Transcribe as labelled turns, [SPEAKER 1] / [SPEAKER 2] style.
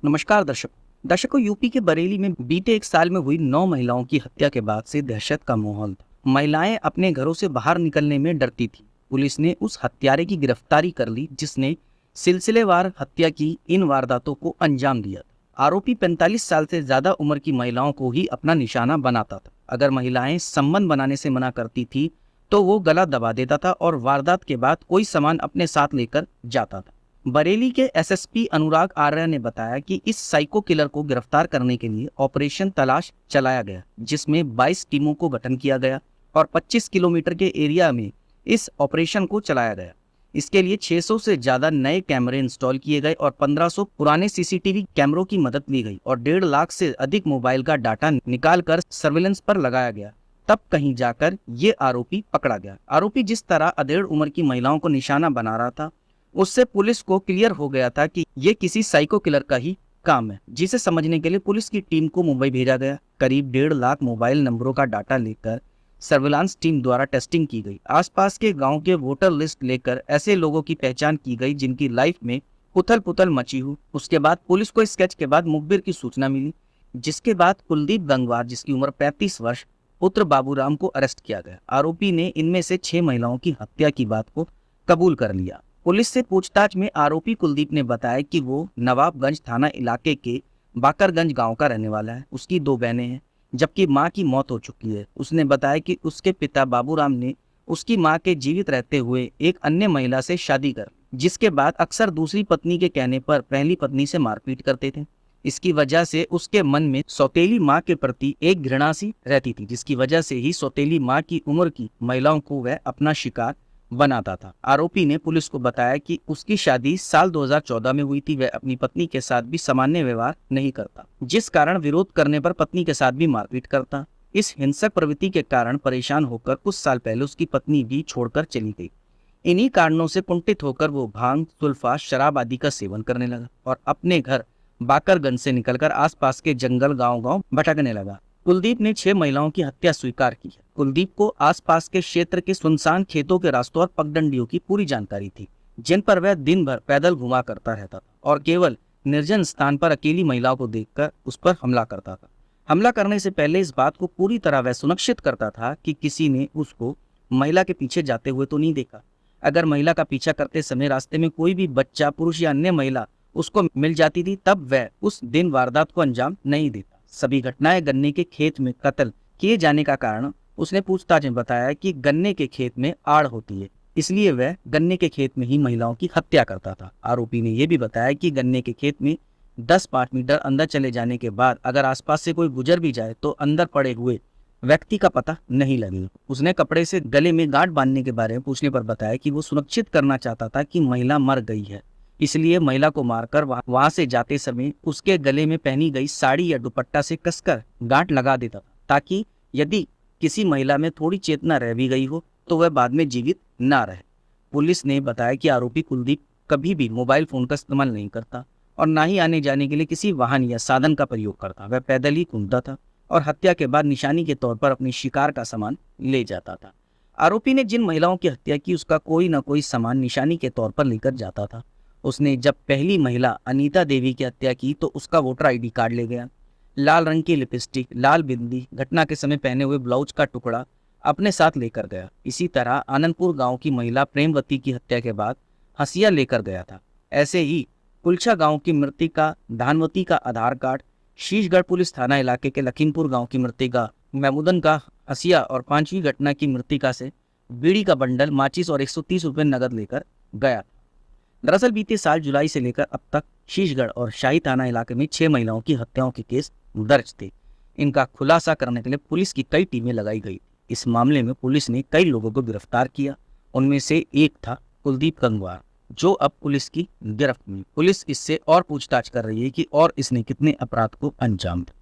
[SPEAKER 1] नमस्कार दर्शकों, यूपी के बरेली में बीते एक साल में हुई 9 महिलाओं की हत्या के बाद से दहशत का माहौल था। महिलाएं अपने घरों से बाहर निकलने में डरती थी। पुलिस ने उस हत्यारे की गिरफ्तारी कर ली जिसने सिलसिलेवार हत्या की इन वारदातों को अंजाम दिया था। आरोपी 45 साल से ज्यादा उम्र की महिलाओं को ही अपना निशाना बनाता था। अगर महिलाएं संबंध बनाने से मना करती थी तो वो गला दबा देता था और वारदात के बाद कोई सामान अपने साथ लेकर जाता था। बरेली के एसएसपी अनुराग आर्य ने बताया कि इस साइको किलर को गिरफ्तार करने के लिए ऑपरेशन तलाश चलाया गया, जिसमें 22 टीमों को गठन किया गया और 25 किलोमीटर के एरिया में इस ऑपरेशन को चलाया गया। इसके लिए 600 से ज्यादा नए कैमरे इंस्टॉल किए गए और 1500 पुराने सीसीटीवी कैमरों की मदद ली गई और 1.5 लाख से अधिक मोबाइल का डाटा निकालकर सर्विलेंस पर लगाया गया। तब कहीं जाकर ये आरोपी पकड़ा गया। आरोपी जिस तरह अधेड़ उम्र की महिलाओं को निशाना बना रहा था, उससे पुलिस को क्लियर हो गया था कि ये किसी साइको किलर का ही काम है, जिसे समझने के लिए पुलिस की टीम को मुंबई भेजा गया। करीब 1.5 लाख मोबाइल नंबरों का डाटा लेकर सर्विलांस टीम द्वारा टेस्टिंग की गई। आसपास के गांव के वोटर लिस्ट लेकर ऐसे लोगों की पहचान की गई जिनकी लाइफ में उथल पुथल मची हो। उसके बाद पुलिस को स्केच के बाद मुखबिर की सूचना मिली, जिसके बाद कुलदीप गंगवार, जिसकी उम्र 35 वर्ष, पुत्र बाबूराम को अरेस्ट किया गया। आरोपी ने इनमें से 6 महिलाओं की हत्या की बात को कबूल कर लिया। पुलिस से पूछताछ में आरोपी कुलदीप ने बताया कि वो नवाबगंज थाना इलाके के बाकरगंज गांव का रहने वाला है। उसकी 2 बहनें हैं, जबकि मां की मौत हो चुकी है। उसने बताया कि उसके पिता बाबूराम ने उसकी मां के जीवित रहते हुए एक अन्य महिला से शादी कर, जिसके बाद अक्सर दूसरी पत्नी के कहने पर पहली पत्नी से मारपीट करते थे। इसकी वजह से उसके मन में सौतेली मां के प्रति एक घृणा सी रहती थी, जिसकी वजह से ही सौतेली मां की उम्र की महिलाओं को वह अपना शिकार बनाता था। आरोपी ने पुलिस को बताया कि उसकी शादी साल 2014 में हुई थी। वह अपनी पत्नी के साथ भी सामान्य व्यवहार नहीं करता, जिस कारण विरोध करने पर पत्नी के साथ भी मारपीट करता। इस हिंसक प्रवृत्ति के कारण परेशान होकर कुछ साल पहले उसकी पत्नी भी छोड़कर चली गई। इन्हीं कारणों से कुंठित होकर वो भांग, सुल्फा, शराब आदि का सेवन करने लगा और अपने घर बाकरगंज से निकलकर आसपास के जंगल गांव-गांव भटकने लगा। कुलदीप ने 6 महिलाओं की हत्या स्वीकार की है। कुलदीप को आसपास के क्षेत्र के सुनसान खेतों के रास्तों और पगडंडियों की पूरी जानकारी थी, जिन पर वह दिन भर पैदल घुमा करता रहता था और केवल निर्जन स्थान पर अकेली महिलाओं को देखकर उस पर हमला करता था। हमला करने से पहले इस बात को पूरी तरह वह सुनिश्चित करता था कि किसी ने उसको महिला के पीछे जाते हुए तो नहीं देखा। अगर महिला का पीछा करते समय रास्ते में कोई भी बच्चा, पुरुष या अन्य महिला उसको मिल जाती थी, तब वह उस दिन वारदात को अंजाम नहीं देता। सभी घटनाएं गन्ने के खेत में कत्ल किए जाने का कारण उसने पूछताछ में बताया कि गन्ने के खेत में आड़ होती है, इसलिए वह गन्ने के खेत में ही महिलाओं की हत्या करता था। आरोपी ने यह भी बताया कि गन्ने के खेत में 10-5 मीटर अंदर चले जाने के बाद अगर आसपास से कोई गुजर भी जाए तो अंदर पड़े हुए व्यक्ति का पता नहीं लगेगा। उसने कपड़े से गले में गांठ बांधने के बारे में पूछने पर बताया कि वो सुनिश्चित करना चाहता था कि महिला मर गई है, इसलिए महिला को मारकर वहां से जाते समय उसके गले में पहनी गई साड़ी या दुपट्टा से कसकर गांठ लगा देता था, ताकि यदि किसी महिला में थोड़ी चेतना रह भी गई हो तो वह बाद में जीवित ना रहे। पुलिस ने बताया कि आरोपी कुलदीप कभी भी मोबाइल फोन का इस्तेमाल नहीं करता और ना ही आने जाने के लिए किसी वाहन या साधन का प्रयोग करता। वह पैदल ही घूमता था और हत्या के बाद निशानी के तौर पर अपनी शिकार का सामान ले जाता था। आरोपी ने जिन महिलाओं की हत्या की उसका कोई न कोई सामान निशानी के तौर पर लेकर जाता था। उसने जब पहली महिला अनीता देवी की हत्या की तो उसका वोटर आईडी कार्ड ले गया, लाल रंग की लिपस्टिक, लाल बिंदी, घटना के समय पहने हुए ब्लाउज का टुकड़ा अपने साथ लेकर गया। इसी तरह आनंदपुर गांव की महिला प्रेमवती की हत्या के बाद हसिया लेकर गया था। ऐसे ही कुलछा गांव की मृतिका धानवती का आधार कार्ड, शीशगढ़ पुलिस थाना इलाके के लखीमपुर गांव की मृतिका महमूदन का हसिया और 5वीं घटना की मृतिका से बीड़ी का बंडल, माचिस और 130 रुपये नगद लेकर गया। दरअसल बीते साल जुलाई से लेकर अब तक शीशगढ़ और शाही थाना इलाके में 6 महिलाओं की हत्याओं के केस दर्ज थे। इनका खुलासा करने के लिए पुलिस की कई टीमें लगाई गई। इस मामले में पुलिस ने कई लोगों को गिरफ्तार किया। उनमें से एक था कुलदीप गंगवार, जो अब पुलिस की गिरफ्त में। पुलिस इससे और पूछताछ कर रही है कि और इसने कितने अपराध को अंजाम दिया।